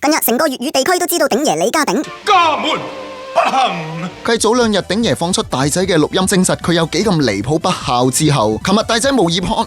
近日成個粵語地區都知道鼎爺李家鼎。家門不幸。繼早2日鼎爺放出大仔嘅錄音，證實佢有幾咁離譜不孝之後，琴日大仔毛葉康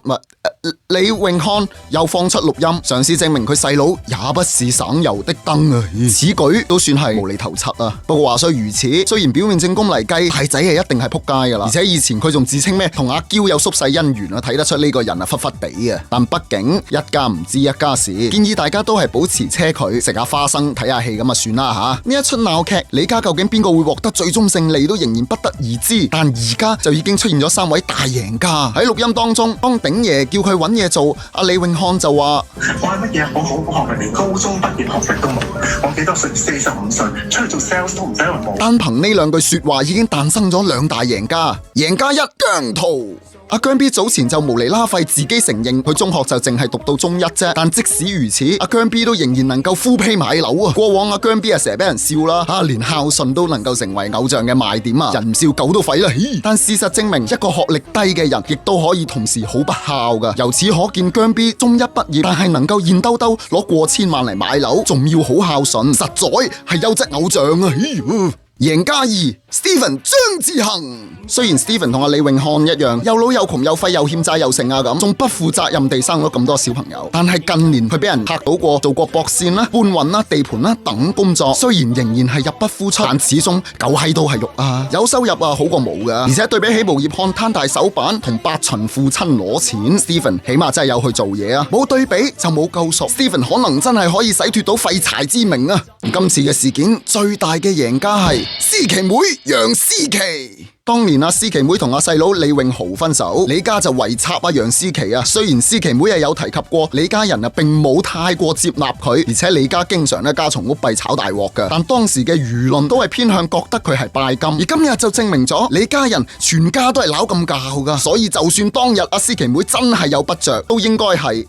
李永康又放出錄音，嘗試證明佢細佬也不是省油的燈啊！此舉都算係無厘頭柒啊！不過話雖如此，雖然表面正宮嚟計，大仔係一定係撲街噶啦，而且以前佢仲自稱咩同阿嬌有宿世姻緣啊，睇得出呢個人啊忽忽地啊！但畢竟一家唔知一家事，建議大家都係保持車距，食下花生，睇下戲咁啊算啦吓！呢一出鬧劇，李家究竟邊個會獲得最終勝利都仍然不得而知，但而家就已經出現咗3位大贏家喺錄音當中，當鼎爺叫佢揾嘢做，阿李永康就話：我係乜嘢？我好學歷，連高中畢業學歷都冇。我幾多歲？45歲，出去做 sales 都唔使人望。單憑呢兩句說話，已經誕生咗2大贏家。贏家1，姜濤。阿姜 B 早前就無厘啦廢自己承認佢中學就淨係讀到中1啫，但即使如此，阿姜 B 都仍然能夠 full pay 買樓啊！過往阿姜 B 成日俾人笑啦，連孝順都能夠成為偶像嘅賣點啊！人唔笑狗都吠啦，但事實證明，一個學歷低嘅人亦都可以同時好不孝噶。由此可見，姜 B 中1畢業，但係能夠現兜兜攞過千萬嚟買樓，仲要好孝順，實在係優質偶像啊！贏家2 Steven 張志恒。雖然 Steven 同阿李永康一樣，又老又窮又廢又欠債又剩啊咁，仲不負責任地生咗咁多小朋友，但係近年佢俾人拍到過做過駁線啦、搬運啦、地盤啦等工作，雖然仍然係入不敷出，但始終狗閪都係肉啊！有收入啊好過冇噶，而且對比起毛葉漢攤大手板同八旬父親攞錢 ，Steven 起碼真係有去做嘢啊！冇對比就冇救贖 ，Steven 可能真係可以洗脫到廢柴之名啊！今次嘅事件最大嘅贏家係思琪妹楊思琪。當年阿思琪妹同阿細佬李永豪分手，李家就圍插阿楊思琪啊。雖然思琪妹係有提及過，李家人啊並冇太過接納佢，而且李家經常咧家嘈屋閉炒大鑊噶。但當時嘅輿論都係偏向覺得佢係拜金，而今日就證明咗李家人全家都係撈咁教噶。所以就算當日阿思琪妹真係有不着，都應該係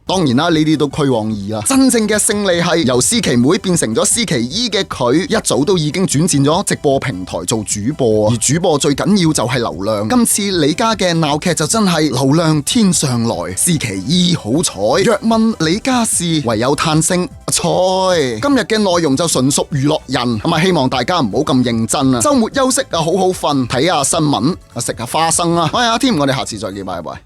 當然啦，呢啲都虛妄意啊！真正嘅勝利係由思琪妹變成咗思琪姨嘅佢，一早都已經轉戰咗直播平台做主播，而主播最緊要就係流量。今次李家嘅鬧劇就真係流量天上來，思琪姨好彩。若問李家事，唯有嘆聲菜。今日嘅內容就純屬娛樂人，咁啊希望大家唔好咁認真啊！週末休息啊，好好瞓，睇下新聞啊，食下花生啦。我係阿添，我哋下次再見，拜拜。